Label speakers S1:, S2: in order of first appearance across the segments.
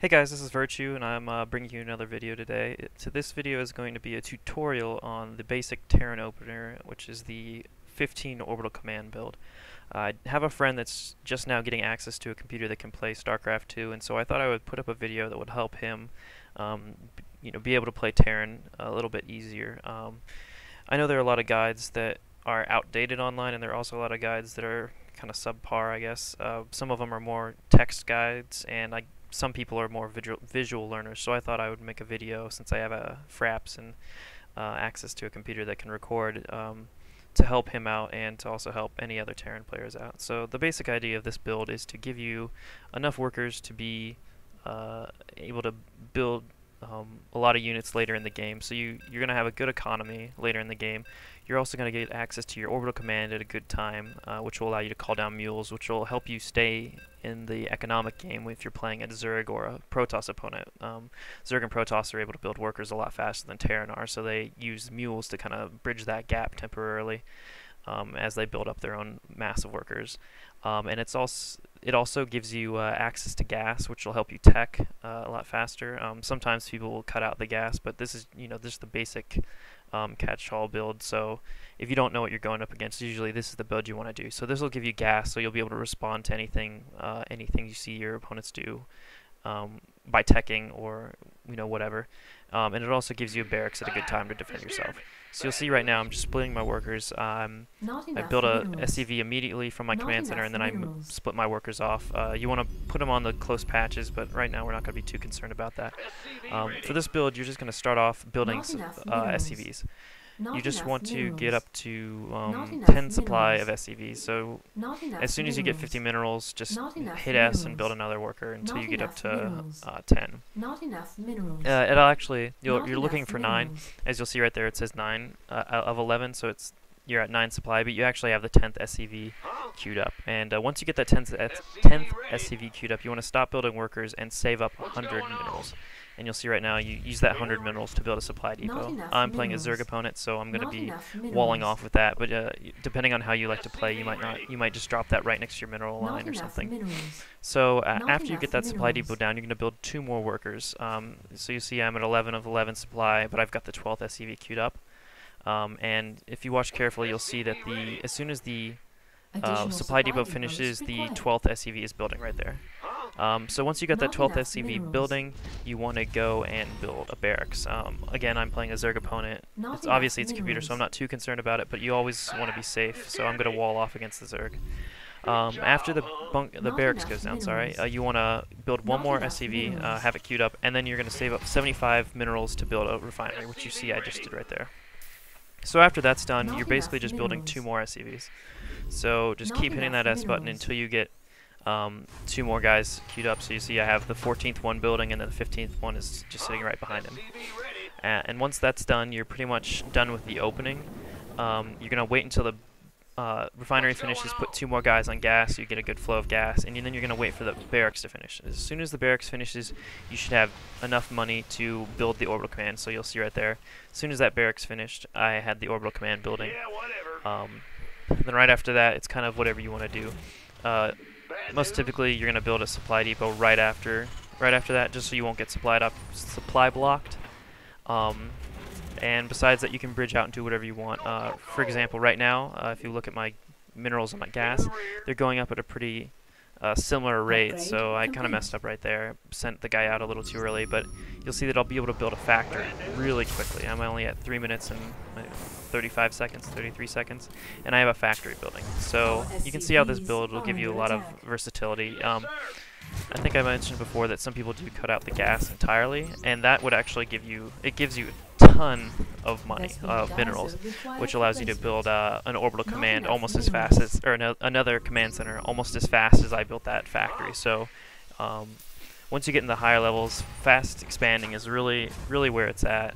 S1: Hey guys, this is Virtue, and I'm bringing you another video today. So this video is going to be a tutorial on the basic Terran opener, which is the 15 orbital command build. I have a friend that's just now getting access to a computer that can play StarCraft 2, and so I thought I would put up a video that would help him, be able to play Terran a little bit easier. I know there are a lot of guides that are outdated online, and there are also a lot of guides that are kind of subpar, I guess. Some of them are more text guides, and some people are more visual learners, so I thought I would make a video since I have a fraps and access to a computer that can record to help him out and to also help any other Terran players out. So the basic idea of this build is to give you enough workers to be able to build a lot of units later in the game. So you're going to have a good economy later in the game. You're also going to get access to your orbital command at a good time, which will allow you to call down mules, which will help you stay in the economic game if you're playing a Zerg or a Protoss opponent. Zerg and Protoss are able to build workers a lot faster than Terran are, so they use mules to kind of bridge that gap temporarily as they build up their own mass of workers. And it also gives you access to gas, which will help you tech a lot faster. Sometimes people will cut out the gas, but this is this is the basic catch-all build. So if you don't know what you're going up against, usually this is the build you want to do. So this will give you gas, so you'll be able to respond to anything you see your opponents do by teching or whatever. And it also gives you a barracks at a good time to defend yourself. So you'll see right now I'm just splitting my workers. I built a SCV immediately from my command center, and then I split my workers off. You want to put them on the close patches, but right now we're not going to be too concerned about that. For this build, you're just going to start off building SCVs. You just want to get up to 10 supply of SCVs. So as soon as you get 50 minerals, just hit S and build another worker until you get up to 10. It'll actually, you're looking for 9. As you'll see right there, it says 9 of 11, so you're at 9 supply, but you actually have the 10th SCV queued up. And once you get that 10th SCV queued up, you want to stop building workers and save up 100 minerals. And you'll see right now you use that 100 minerals to build a supply depot. I'm playing a Zerg opponent, so I'm going to be walling off with that. But depending on how you like to play, you might just drop that right next to your mineral line or something. So after you get that supply depot down, you're going to build 2 more workers. So you see I'm at 11 of 11 supply, but I've got the 12th SCV queued up. And if you watch carefully, you'll see that as soon as the supply depot finishes, the 12th SCV is building right there. So once you got that 12th SCV building, you want to go and build a barracks. Again, I'm playing a Zerg opponent. Obviously it's a computer, so I'm not too concerned about it, but you always want to be safe, so I'm going to wall off against the Zerg. After the barracks goes down, you want to build 1 more SCV, have it queued up, and then you're going to save up 75 minerals to build a refinery, which you see I just did right there. So after that's done, you're basically just building 2 more SCVs. So just keep hitting that S button until you get 2 more guys queued up. So you see I have the 14th one building, and then the 15th one is just sitting right behind him. And once that's done, you're pretty much done with the opening. You're going to wait until the refinery finishes, put 2 more guys on gas, so you get a good flow of gas, and then you're going to wait for the barracks to finish. As soon as the barracks finishes, you should have enough money to build the orbital command. So you'll see right there, as soon as that barracks finished, I had the orbital command building. Then right after that, it's kind of whatever you want to do. Most typically, you're going to build a supply depot right after that, just so you won't get supply blocked. And besides that, you can bridge out and do whatever you want. For example, right now, if you look at my minerals and my gas, they're going up at a pretty similar rate, so I kind of messed up right there. Sent the guy out a little too early, but you'll see that I'll be able to build a factory really quickly. I'm only at 3 minutes and 35 seconds, 33 seconds, and I have a factory building. So you can see how this build will give you a lot of versatility. I think I mentioned before that some people do cut out the gas entirely, and that would actually gives you a ton of money, of minerals, which allows you to build an orbital command almost as fast as, or another command center almost as fast as I built that factory. So once you get in the higher levels, fast expanding is really where it's at.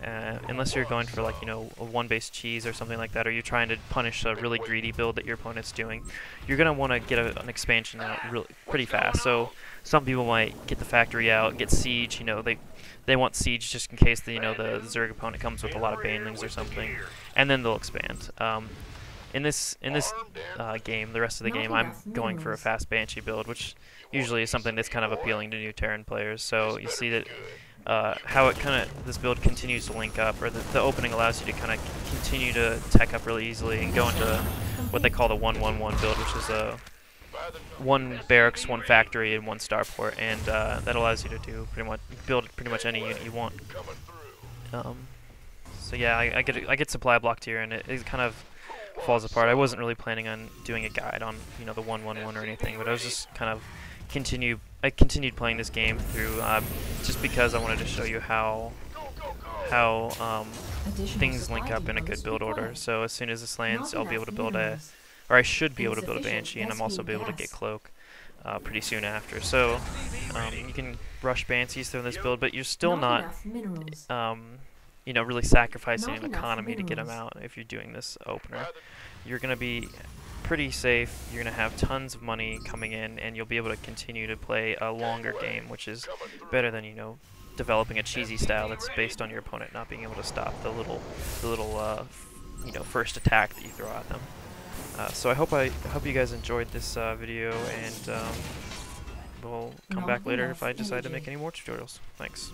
S1: Unless you're going for a 1-base cheese or something like that, or you're trying to punish a really greedy build that your opponent's doing, you're going to want to get an expansion out pretty fast. So some people might get the factory out, get siege. They want siege just in case the Zerg opponent comes with a lot of banelings or something, and then they'll expand. in this game, the rest of the game, I'm going for a fast Banshee build, which usually is something that's kind of appealing to new Terran players. So you see that how it this build continues to link up, or the opening allows you to kind of continue to tech up really easily and go into what they call the 1-1-1 build, which is a one barracks, one factory, and one starport, and that allows you to do build pretty much any unit you want. So yeah, I get supply blocked here, and it kind of falls apart. I wasn't really planning on doing a guide on the 1-1-1 or anything, but I was just kind of I continued playing this game through just because I wanted to show you how things link up in a good build order. So as soon as this lands, I'll be able to build I should be able to build a Banshee, and I'm also be able to get Cloak pretty soon after. So you can rush Banshees through this build, but you're still not really sacrificing an economy to get them out if you're doing this opener. You're going to be pretty safe, you're going to have tons of money coming in, and you'll be able to continue to play a longer game, which is better than, developing a cheesy style that's based on your opponent not being able to stop the little first attack that you throw at them. So I hope you guys enjoyed this video, and we'll come back later if I decide to make any more tutorials. Thanks.